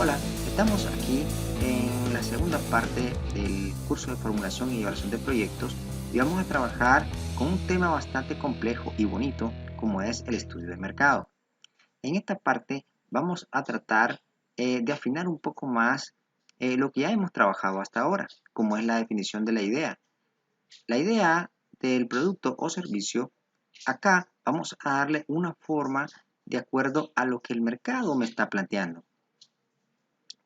Hola, estamos aquí en la segunda parte del curso de formulación y evaluación de proyectos y vamos a trabajar con un tema bastante complejo y bonito como es el estudio de mercado. En esta parte vamos a tratar de afinar un poco más lo que ya hemos trabajado hasta ahora, como es la definición de la idea. La idea del producto o servicio, acá vamos a darle una forma de acuerdo a lo que el mercado me está planteando.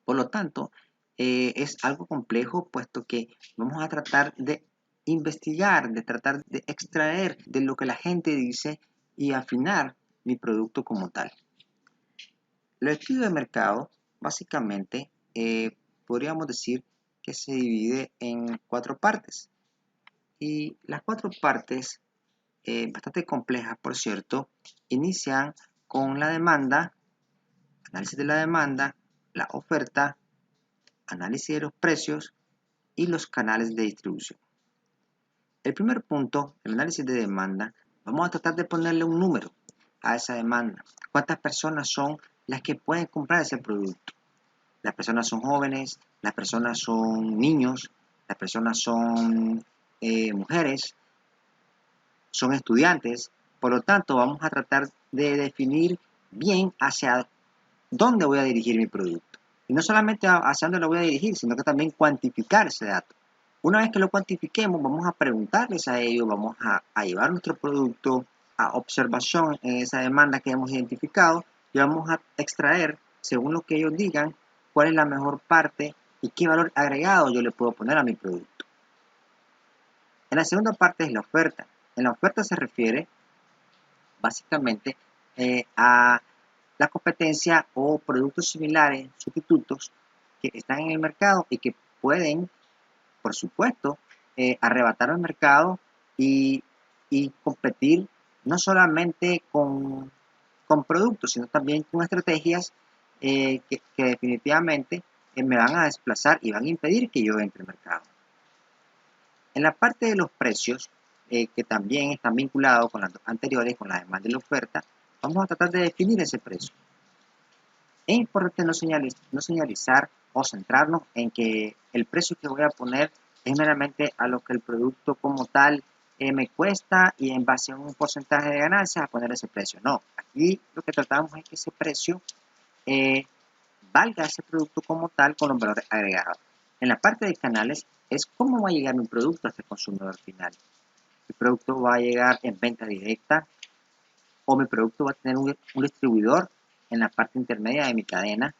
Por lo tanto, es algo complejo puesto que vamos a tratar de investigar, de tratar de extraer de lo que la gente dice y afinar mi producto como tal. El estudio de mercado, básicamente, podríamos decir que se divide en 4 partes. Y las 4 partes, bastante complejas por cierto, inician con la demanda, análisis de la demanda, la oferta, análisis de los precios y los canales de distribución. El primer punto, el análisis de demanda, vamos a tratar de ponerle un número a esa demanda. ¿Cuántas personas son las que pueden comprar ese producto? Las personas son jóvenes, las personas son niños, las personas son mujeres, son estudiantes. Por lo tanto, vamos a tratar de definir bien hacia dónde voy a dirigir mi producto. Y no solamente hacia dónde lo voy a dirigir, sino que también cuantificar ese dato. Una vez que lo cuantifiquemos, vamos a preguntarles a ellos, vamos a llevar nuestro producto a observación en esa demanda que hemos identificado y vamos a extraer, según lo que ellos digan, cuál es la mejor parte y qué valor agregado yo le puedo poner a mi producto. En la segunda parte es la oferta. En la oferta se refiere básicamente a la competencia o productos similares, sustitutos, que están en el mercado y que pueden, por supuesto, arrebatar el mercado y, y competir no solamente con productos, sino también con estrategias que definitivamente me van a desplazar y van a impedir que yo entre al mercado. En la parte de los precios, que también están vinculados con las dos anteriores, con la demanda y la oferta, vamos a tratar de definir ese precio. Es importante no señalizar o centrarnos en que el precio que voy a poner es meramente a lo que el producto como tal me cuesta y en base a un porcentaje de ganancias a poner ese precio. No, aquí lo que tratamos es que ese precio eh, valga ese producto como tal con los valores agregados. En la parte de canales es cómo va a llegar mi producto a este consumidor final. Mi producto va a llegar en venta directa o mi producto va a tener un distribuidor en la parte intermedia de mi cadena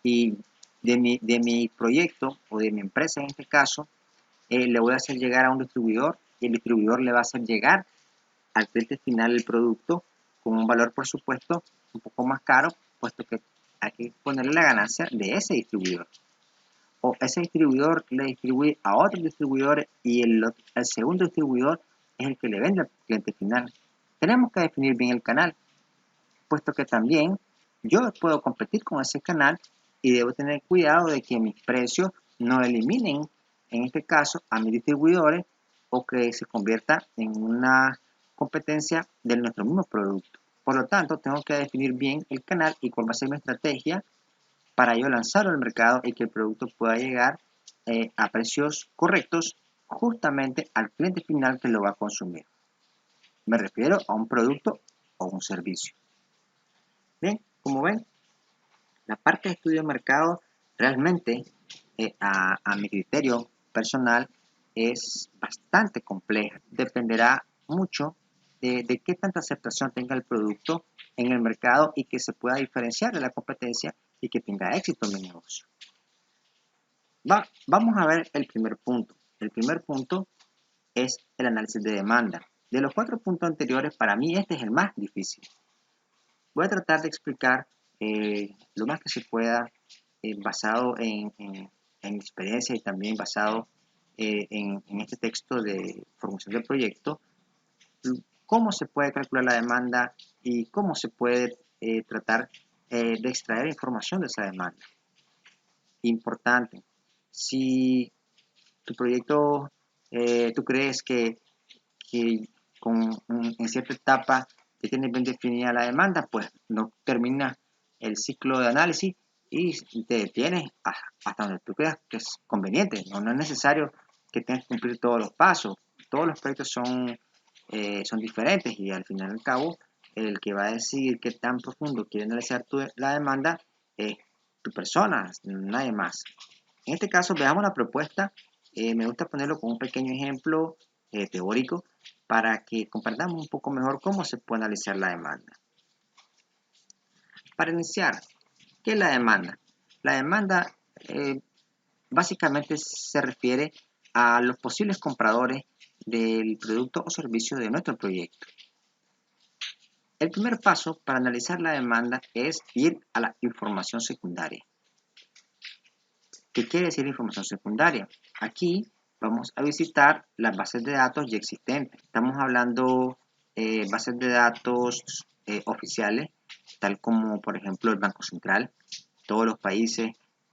y de mi proyecto o de mi empresa en este caso, le voy a hacer llegar a un distribuidor y el distribuidor le va a hacer llegar al cliente final el producto con un valor, por supuesto, un poco más caro, puesto que hay que ponerle la ganancia de ese distribuidor. O ese distribuidor le distribuye a otros distribuidores y el segundo distribuidor es el que le vende al cliente final. Tenemos que definir bien el canal, puesto que también yo puedo competir con ese canal y debo tener cuidado de que mis precios no eliminen, en este caso, a mis distribuidores o que se convierta en una competencia de nuestro mismo producto. Por lo tanto, tengo que definir bien el canal y cuál va a ser mi estrategia para yo lanzarlo al mercado y que el producto pueda llegar a precios correctos justamente al cliente final que lo va a consumir. Me refiero a un producto o un servicio. Bien, como ven, la parte de estudio de mercado realmente, a mi criterio personal, es bastante compleja. Dependerá mucho de qué tanta aceptación tenga el producto en el mercado y que se pueda diferenciar de la competencia y que tenga éxito en mi negocio. Vamos a ver el primer punto. El primer punto es el análisis de demanda. De los 4 puntos anteriores, para mí este es el más difícil. Voy a tratar de explicar lo más que se pueda basado en experiencia y también basado en este texto de formación del proyecto, cómo se puede calcular la demanda y cómo se puede tratar de extraer información de esa demanda. Importante, si tu proyecto tú crees que en cierta etapa que tienes bien definida la demanda, pues no termina el ciclo de análisis y te detienes hasta donde tú creas que es conveniente. No es necesario que tengas que cumplir todos los pasos. Todos los proyectos son diferentes y al final y al cabo el que va a decidir qué tan profundo quiere analizar la demanda es tu persona, nadie más. En este caso, veamos la propuesta. Me gusta ponerlo con un pequeño ejemplo teórico para que comprendamos un poco mejor cómo se puede analizar la demanda. Para iniciar, ¿qué es la demanda? La demanda básicamente se refiere a los posibles compradores del producto o servicio de nuestro proyecto. El primer paso para analizar la demanda es ir a la información secundaria. ¿Qué quiere decir información secundaria? Aquí vamos a visitar las bases de datos ya existentes. Estamos hablando bases de datos oficiales, tal como por ejemplo el Banco Central. Todos los países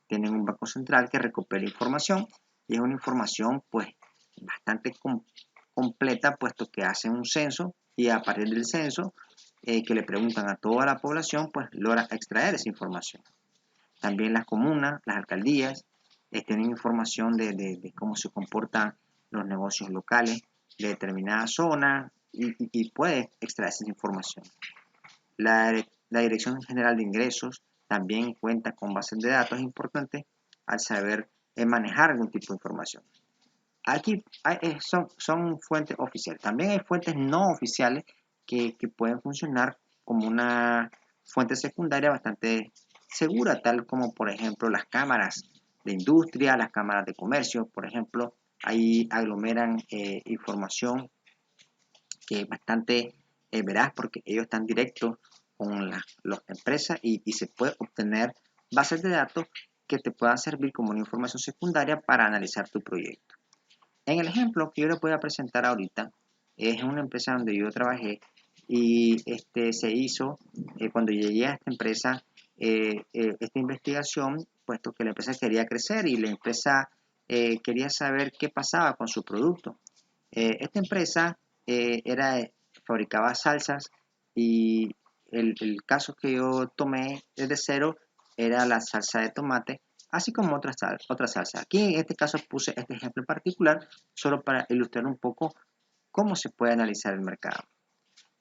tienen un Banco Central que recopila información y es una información pues bastante completa, puesto que hacen un censo y a partir del censo que le preguntan a toda la población pues logra extraer esa información. También las comunas, las alcaldías, tienen información de cómo se comportan los negocios locales de determinada zona y puede extraer esa información. La Dirección General de Ingresos también cuenta con bases de datos importantes al saber manejar algún tipo de información. Aquí son fuentes oficiales. También hay fuentes no oficiales que pueden funcionar como una fuente secundaria bastante segura, tal como por ejemplo las cámaras de industria, las cámaras de comercio, por ejemplo, ahí aglomeran información que es bastante veraz porque ellos están directos con las empresas y se puede obtener bases de datos que te puedan servir como una información secundaria para analizar tu proyecto. En el ejemplo que yo les voy a presentar ahorita, es una empresa donde yo trabajé y se hizo, cuando llegué a esta empresa, esta investigación, puesto que la empresa quería crecer y la empresa quería saber qué pasaba con su producto. Esta empresa fabricaba salsas y el caso que yo tomé desde cero era la salsa de tomate, así como otra salsa. Aquí en este caso puse este ejemplo en particular solo para ilustrar un poco cómo se puede analizar el mercado.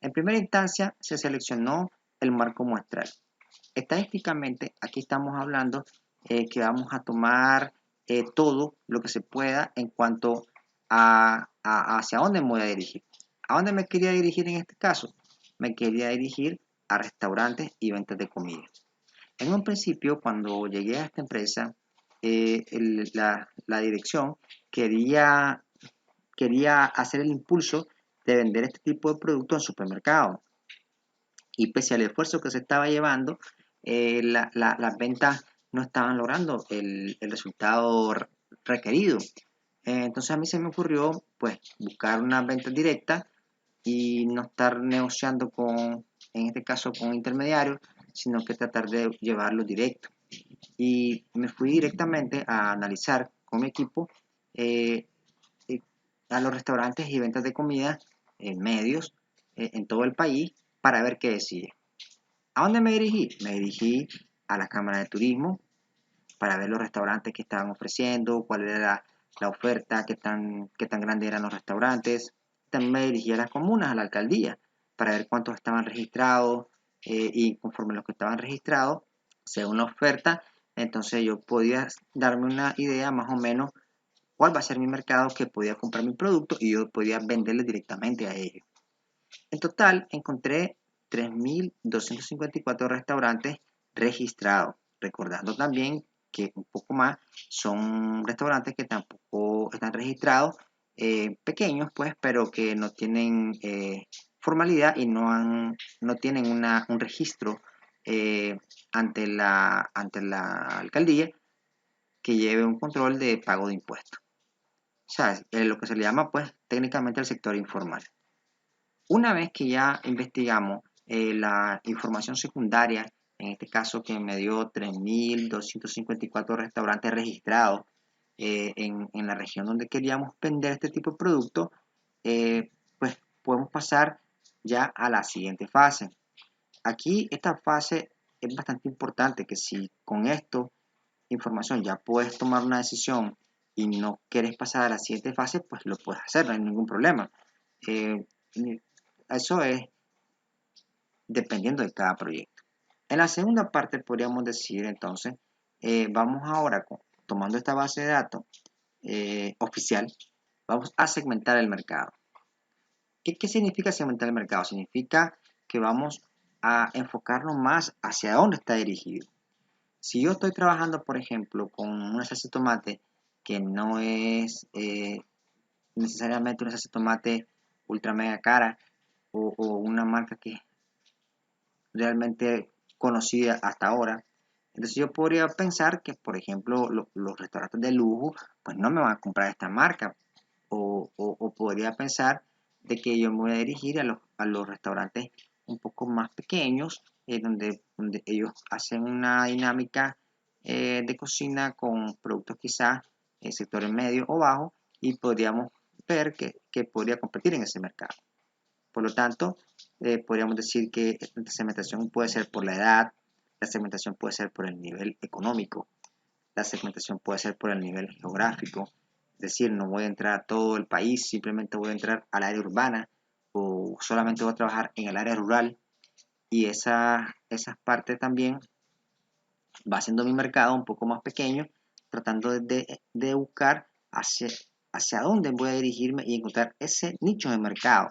En primera instancia se seleccionó el marco muestral. Estadísticamente aquí estamos hablando que vamos a tomar todo lo que se pueda en cuanto hacia dónde me voy a dirigir. ¿A dónde me quería dirigir en este caso? Me quería dirigir a restaurantes y ventas de comida. En un principio, cuando llegué a esta empresa, la dirección quería hacer el impulso de vender este tipo de productos en supermercados. Y pese al esfuerzo que se estaba llevando, las ventas no estaban logrando el resultado requerido. Entonces a mí se me ocurrió pues buscar una venta directa y no estar negociando en este caso con intermediarios, sino que tratar de llevarlo directo. Y me fui directamente a analizar con mi equipo eh, a los restaurantes y ventas de comida en medios en todo el país para ver qué decía. ¿A dónde me dirigí? Me dirigí a la Cámara de Turismo para ver los restaurantes que estaban ofreciendo, cuál era la oferta, qué tan grandes eran los restaurantes. También me dirigí a las comunas, a la alcaldía, para ver cuántos estaban registrados y conforme los que estaban registrados, según la oferta, entonces yo podía darme una idea más o menos cuál va a ser mi mercado que podía comprar mi producto y yo podía venderle directamente a ellos. En total encontré 3.254 restaurantes registrados, recordando también que un poco más son restaurantes que tampoco están registrados, pequeños pues, pero que no tienen formalidad y no tienen un registro eh, ante la alcaldía que lleve un control de pago de impuestos. O sea, lo que se le llama pues técnicamente el sector informal. Una vez que ya investigamos la información secundaria, en este caso que me dio 3.254 restaurantes registrados en la región donde queríamos vender este tipo de producto, pues podemos pasar ya a la siguiente fase. Aquí esta fase es bastante importante que si con esto información ya puedes tomar una decisión y no quieres pasar a la siguiente fase, pues lo puedes hacer, no hay ningún problema. Eh, Eso es dependiendo de cada proyecto. En la segunda parte podríamos decir entonces, vamos ahora tomando esta base de datos oficial, vamos a segmentar el mercado. ¿Qué significa segmentar el mercado? Significa que vamos a enfocarnos más hacia dónde está dirigido. Si yo estoy trabajando, por ejemplo, con una salsa de tomate que no es necesariamente una salsa de tomate ultra mega cara o una marca que es realmente conocida hasta ahora, entonces yo podría pensar que, por ejemplo, los restaurantes de lujo, pues no me van a comprar esta marca. O podría pensar de que yo me voy a dirigir a los restaurantes un poco más pequeños, donde ellos hacen una dinámica de cocina con productos quizás en sectores medio o bajo y podríamos ver que podría competir en ese mercado. Por lo tanto, podríamos decir que la segmentación puede ser por la edad, la segmentación puede ser por el nivel económico, la segmentación puede ser por el nivel geográfico, es decir, no voy a entrar a todo el país, simplemente voy a entrar al área urbana o solamente voy a trabajar en el área rural y esa parte también va haciendo mi mercado un poco más pequeño, tratando de buscar hacia dónde voy a dirigirme y encontrar ese nicho de mercado.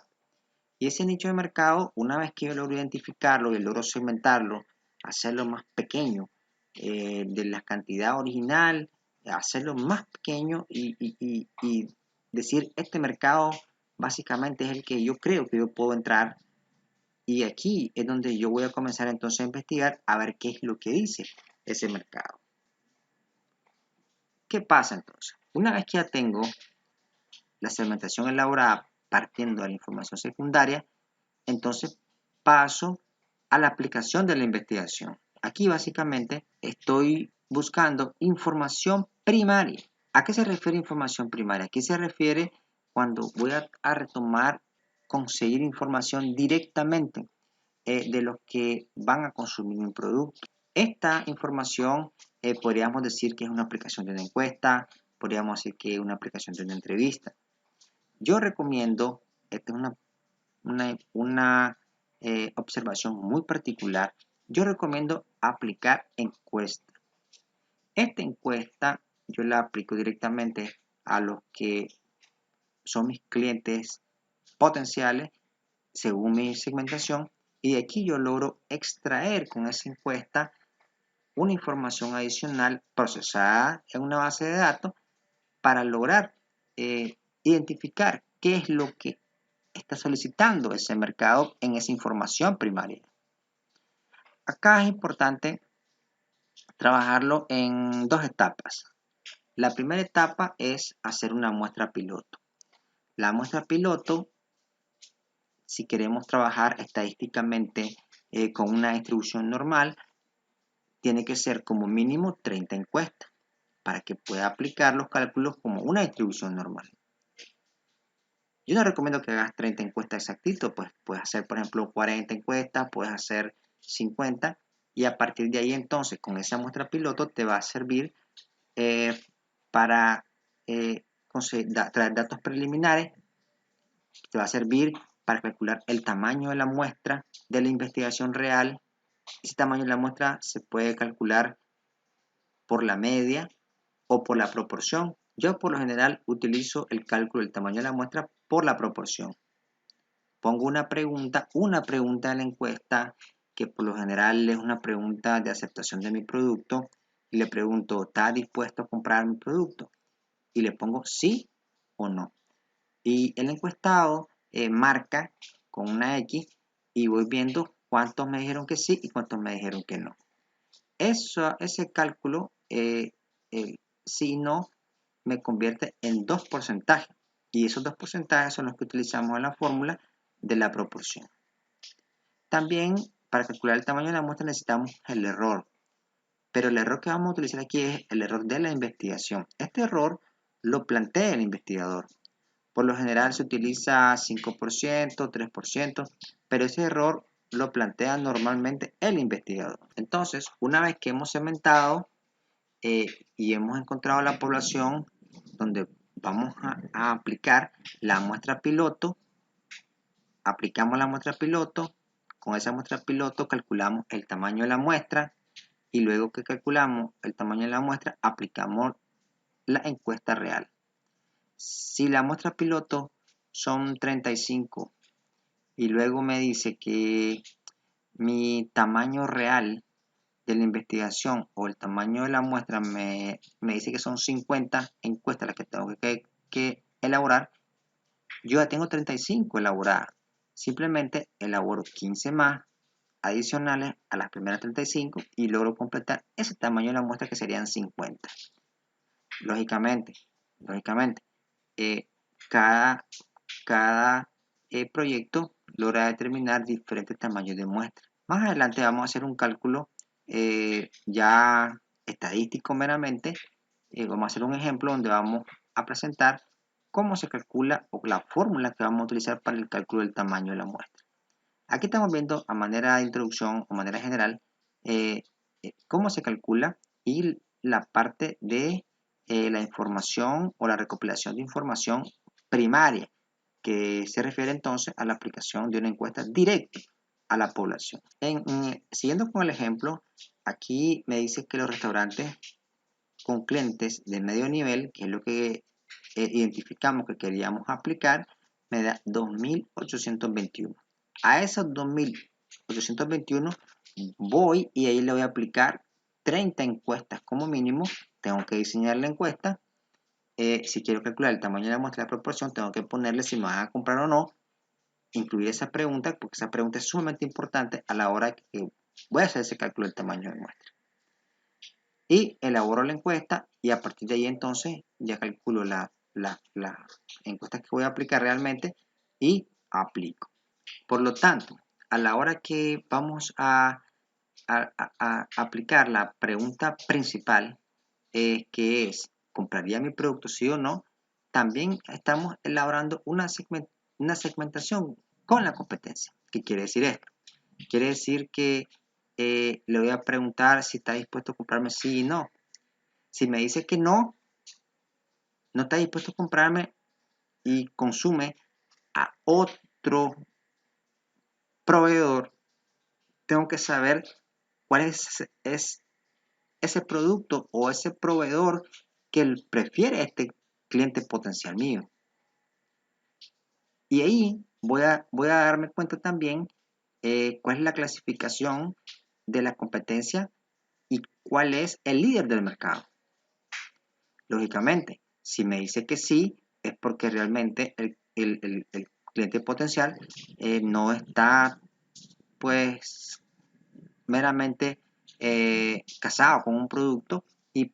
Y ese nicho de mercado, una vez que yo logro identificarlo y logro segmentarlo, hacerlo más pequeño, de la cantidad original, hacerlo más pequeño y decir, este mercado básicamente es el que yo creo que yo puedo entrar. Y aquí es donde yo voy a comenzar entonces a investigar a ver qué es lo que dice ese mercado. ¿Qué pasa entonces? Una vez que ya tengo la segmentación elaborada partiendo de la información secundaria, entonces paso a la aplicación de la investigación. Aquí básicamente estoy buscando información primaria. ¿A qué se refiere información primaria? Aquí se refiere cuando voy a retomar, conseguir información directamente de los que van a consumir mi producto. Esta información podríamos decir que es una aplicación de una encuesta, podríamos decir que es una aplicación de una entrevista. Yo recomiendo, esta es una observación muy particular, yo recomiendo aplicar encuesta. Esta encuesta yo la aplico directamente a los que son mis clientes potenciales según mi segmentación y de aquí yo logro extraer con esa encuesta una información adicional procesada en una base de datos para lograr identificar qué es lo que está solicitando ese mercado en esa información primaria. Acá es importante trabajarlo en dos etapas. La primera etapa es hacer una muestra piloto. La muestra piloto, si queremos trabajar estadísticamente con una distribución normal, tiene que ser como mínimo 30 encuestas para que pueda aplicar los cálculos como una distribución normal. Yo no recomiendo que hagas 30 encuestas exactito, pues puedes hacer, por ejemplo, 40 encuestas, puedes hacer 50 y a partir de ahí entonces con esa muestra piloto te va a servir para traer datos preliminares, te va a servir para calcular el tamaño de la muestra de la investigación real. Ese tamaño de la muestra se puede calcular por la media o por la proporción. Yo por lo general utilizo el cálculo del tamaño de la muestra por la proporción. Pongo una pregunta de la encuesta que por lo general es una pregunta de aceptación de mi producto y le pregunto, ¿está dispuesto a comprar mi producto? Y le pongo sí o no. Y el encuestado marca con una X y voy viendo cuántos me dijeron que sí y cuántos me dijeron que no. Ese cálculo, si no, me convierte en dos porcentajes. Y esos dos porcentajes son los que utilizamos en la fórmula de la proporción. También para calcular el tamaño de la muestra necesitamos el error. Pero el error que vamos a utilizar aquí es el error de la investigación. Este error lo plantea el investigador. Por lo general se utiliza 5%, 3%, pero ese error lo plantea normalmente el investigador. Entonces, una vez que hemos segmentado y hemos encontrado la población donde vamos a aplicar la muestra piloto, aplicamos la muestra piloto, con esa muestra piloto calculamos el tamaño de la muestra y luego que calculamos el tamaño de la muestra aplicamos la encuesta real. Si la muestra piloto son 35 y luego me dice que mi tamaño real de la investigación o el tamaño de la muestra me dice que son 50 encuestas las que tengo que elaborar, yo ya tengo 35 elaboradas. Simplemente elaboro 15 más adicionales a las primeras 35 y logro completar ese tamaño de la muestra que serían 50. Lógicamente, eh, cada, cada proyecto logra determinar diferentes tamaños de muestra. Más adelante vamos a hacer un cálculo ya estadístico meramente. Vamos a hacer un ejemplo donde vamos a presentar cómo se calcula o la fórmula que vamos a utilizar para el cálculo del tamaño de la muestra. Aquí estamos viendo a manera de introducción o manera general cómo se calcula y la parte de la información o la recopilación de información primaria, que se refiere entonces a la aplicación de una encuesta directa a la población. Siguiendo con el ejemplo, aquí me dice que los restaurantes con clientes de medio nivel, que es lo que identificamos que queríamos aplicar, me da 2.821. A esos 2.821 voy y ahí le voy a aplicar 30 encuestas como mínimo. Tengo que diseñar la encuesta. Si quiero calcular el tamaño de la muestra de proporción, tengo que ponerle si me van a comprar o no, incluir esa pregunta, porque esa pregunta es sumamente importante a la hora que voy a hacer ese cálculo del tamaño de muestra. Y elaboro la encuesta y a partir de ahí entonces ya calculo la encuesta que voy a aplicar realmente y aplico. Por lo tanto, a la hora que vamos a aplicar la pregunta principal, que es, ¿compraría mi producto sí o no? También estamos elaborando una segmentación con la competencia. ¿Qué quiere decir esto? Quiere decir que le voy a preguntar si está dispuesto a comprarme sí y no. Si me dice que no, no está dispuesto a comprarme y consume a otro proveedor, tengo que saber cuál es ese producto o ese proveedor que él prefiere a este cliente potencial mío. Y ahí voy a darme cuenta también cuál es la clasificación de la competencia y cuál es el líder del mercado. Lógicamente, si me dice que sí, es porque realmente el cliente potencial no está pues meramente casado con un producto y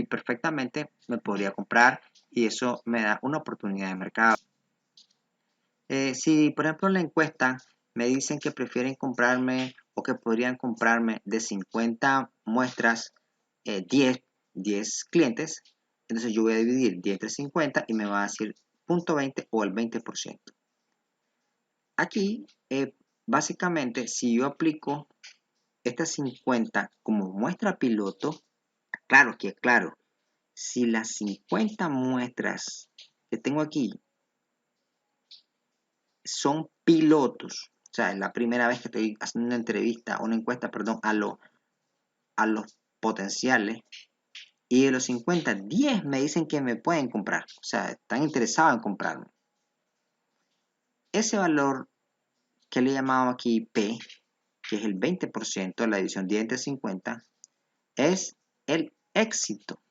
perfectamente me podría comprar y eso me da una oportunidad de mercado. Si por ejemplo en la encuesta me dicen que prefieren comprarme o que podrían comprarme de 50 muestras 10 clientes, entonces yo voy a dividir 10 entre 50 y me va a decir 0.20 o el 20%. Aquí, básicamente, si yo aplico estas 50 como muestra piloto, claro, si las 50 muestras que tengo aquí son pilotos, o sea, es la primera vez que estoy haciendo una entrevista, una encuesta, perdón, a los potenciales, y de los 50, 10 me dicen que me pueden comprar, o sea, están interesados en comprarme. Ese valor que le he llamado aquí P, que es el 20% de la división 10 entre 50, es el éxito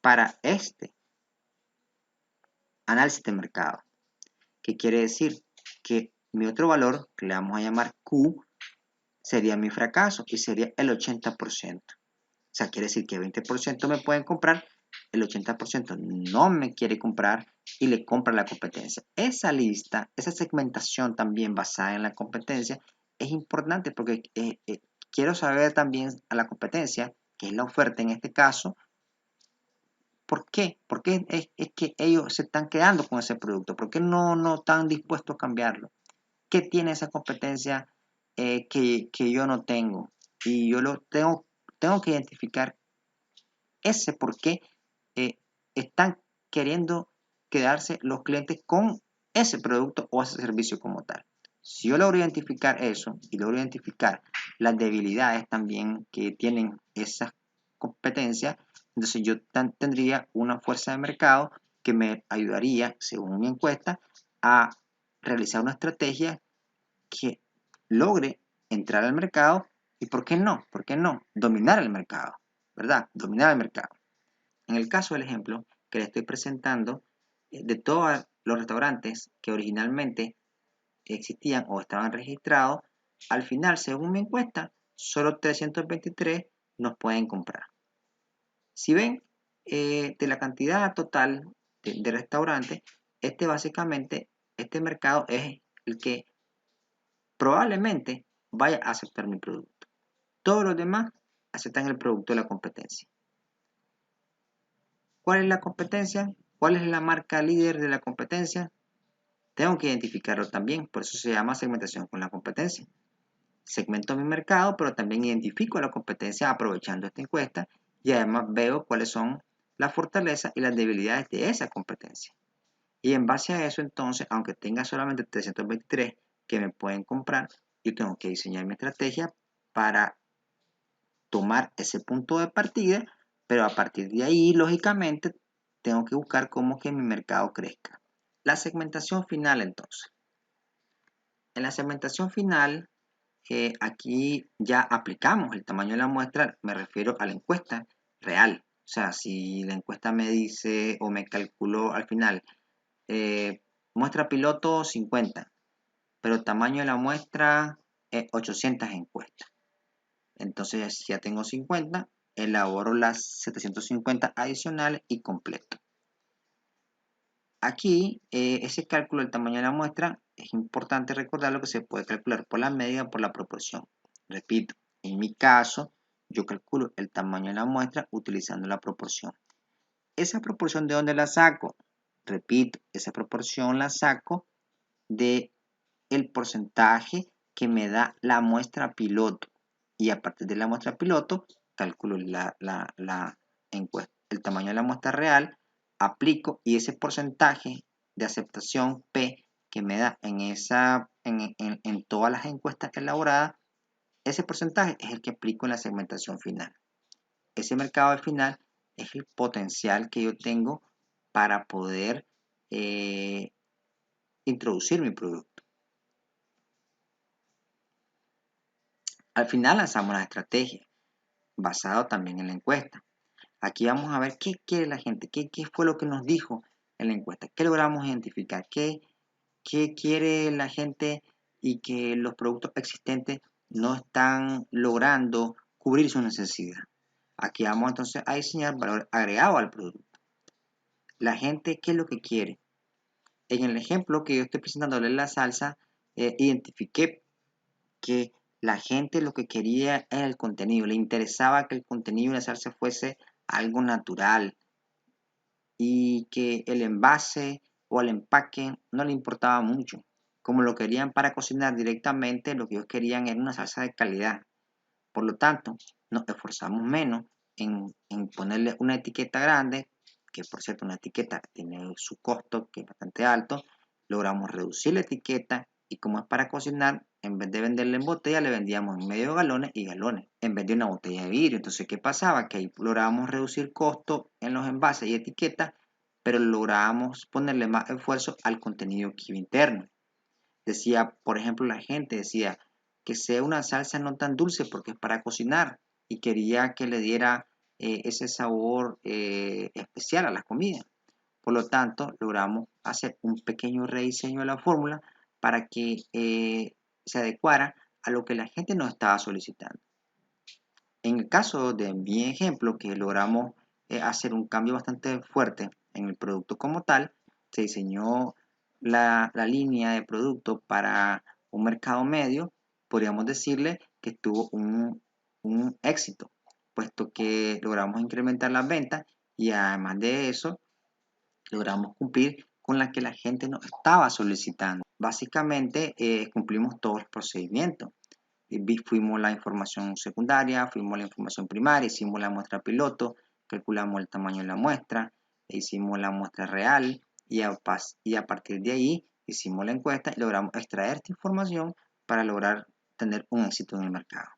para este análisis de mercado. ¿Qué quiere decir? Que mi otro valor, que le vamos a llamar Q, sería mi fracaso y sería el 80%. O sea, quiere decir que 20% me pueden comprar, el 80% no me quiere comprar y le compra la competencia. Esa lista, esa segmentación también basada en la competencia es importante porque quiero saber también a la competencia, que es la oferta en este caso, ¿por qué? ¿Por qué es que ellos se están quedando con ese producto? ¿Por qué no están dispuestos a cambiarlo? ¿Qué tiene esa competencia que yo no tengo? Y yo tengo que identificar ese por qué están queriendo quedarse los clientes con ese producto o ese servicio como tal. Si yo logro identificar eso y logro identificar las debilidades también que tienen esas competencias, entonces yo tendría una fuerza de mercado que me ayudaría, según mi encuesta, a realizar una estrategia que logre entrar al mercado y, ¿por qué no? ¿Por qué no? Dominar el mercado, ¿verdad? Dominar el mercado. En el caso del ejemplo que le estoy presentando, de todos los restaurantes que originalmente existían o estaban registrados, al final, según mi encuesta, solo 323 nos pueden comprar. Si ven, de la cantidad total de restaurantes, básicamente, este mercado es el que probablemente vaya a aceptar mi producto. Todos los demás aceptan el producto de la competencia. ¿Cuál es la competencia? ¿Cuál es la marca líder de la competencia? Tengo que identificarlo también, por eso se llama segmentación con la competencia. Segmento mi mercado, pero también identifico la competencia aprovechando esta encuesta y además veo cuáles son las fortalezas y las debilidades de esa competencia. Y en base a eso, entonces, aunque tenga solamente 323 que me pueden comprar, yo tengo que diseñar mi estrategia para tomar ese punto de partida, pero a partir de ahí, lógicamente, tengo que buscar cómo que mi mercado crezca. La segmentación final, entonces. En la segmentación final, aquí ya aplicamos el tamaño de la muestra, me refiero a la encuesta real. O sea, si la encuesta me dice o me calculó al final, muestra piloto 50, pero el tamaño de la muestra es 800 encuestas. Entonces, si ya tengo 50, elaboro las 750 adicionales y completo. Aquí, ese cálculo del tamaño de la muestra, es importante recordarlo que se puede calcular por la medida o por la proporción. Repito, en mi caso, yo calculo el tamaño de la muestra utilizando la proporción. ¿Esa proporción de dónde la saco? Repito, esa proporción la saco de el porcentaje que me da la muestra piloto. Y a partir de la muestra piloto, calculo la encuesta, el tamaño de la muestra real, aplico y ese porcentaje de aceptación P que me da en todas las encuestas elaboradas, ese porcentaje es el que aplico en la segmentación final. Ese mercado final es el potencial que yo tengo para poder introducir mi producto. Al final lanzamos la estrategia, basado también en la encuesta. Aquí vamos a ver qué quiere la gente, qué fue lo que nos dijo en la encuesta, qué logramos identificar, qué quiere la gente y que los productos existentes no están logrando cubrir su necesidad. Aquí vamos entonces a diseñar valor agregado al producto. La gente, ¿qué es lo que quiere? En el ejemplo que yo estoy presentándole la salsa, identifiqué que la gente lo que quería era el contenido, le interesaba que el contenido de la salsa fuese algo natural y que el envase o el empaque no le importaba mucho. Como lo querían para cocinar directamente, lo que ellos querían era una salsa de calidad. Por lo tanto, nos esforzamos menos en ponerle una etiqueta grande, que por cierto una etiqueta tiene su costo, que es bastante alto. Logramos reducir la etiqueta y como es para cocinar, en vez de venderle en botella, le vendíamos en medio galones y galones, en vez de una botella de vidrio. Entonces, ¿qué pasaba? Que ahí lográbamos reducir costo en los envases y etiquetas, pero lográbamos ponerle más esfuerzo al contenido que iba interno. Decía, por ejemplo, la gente decía que sea una salsa no tan dulce porque es para cocinar y quería que le diera ese sabor especial a la comida. Por lo tanto, logramos hacer un pequeño rediseño de la fórmula para que se adecuara a lo que la gente nos estaba solicitando. En el caso de mi ejemplo, que logramos hacer un cambio bastante fuerte en el producto como tal, se diseñó la línea de producto para un mercado medio, podríamos decirle que tuvo un éxito, puesto que logramos incrementar las ventas y además de eso, logramos cumplir con la que la gente nos estaba solicitando. básicamente cumplimos todos los procedimientos. Fuimos la información secundaria, fuimos la información primaria, hicimos la muestra piloto, calculamos el tamaño de la muestra, hicimos la muestra real y a partir de ahí hicimos la encuesta y logramos extraer esta información para lograr tener un éxito en el mercado.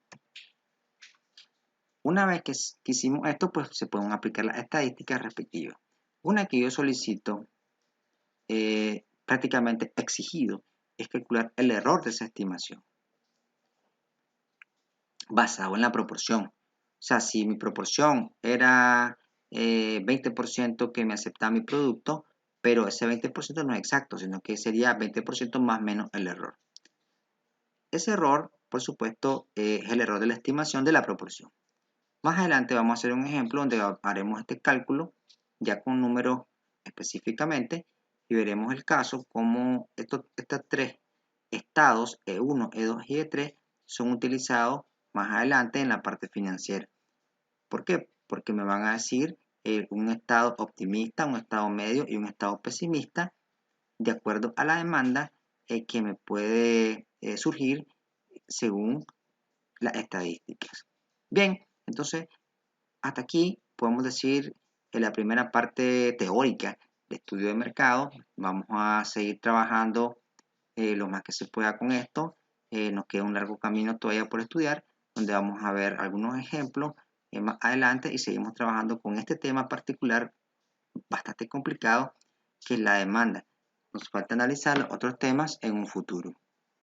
Una vez que hicimos esto, pues se pueden aplicar las estadísticas respectivas. Una que yo solicito, prácticamente exigido, es calcular el error de esa estimación basado en la proporción. O sea, si mi proporción era 20% que me aceptaba mi producto, pero ese 20% no es exacto, sino que sería 20% más menos el error. Ese error, por supuesto, es el error de la estimación de la proporción. Más adelante vamos a hacer un ejemplo donde haremos este cálculo ya con números específicamente y veremos el caso como estos tres estados E1, E2 y E3 son utilizados más adelante en la parte financiera. ¿Por qué? Porque me van a decir un estado optimista, un estado medio y un estado pesimista de acuerdo a la demanda que me puede surgir según las estadísticas. Bien, entonces hasta aquí podemos decir en la primera parte teórica de estudio de mercado. Vamos a seguir trabajando lo más que se pueda con esto. Nos queda un largo camino todavía por estudiar, donde vamos a ver algunos ejemplos más adelante y seguimos trabajando con este tema particular bastante complicado que es la demanda. Nos falta analizar los otros temas en un futuro.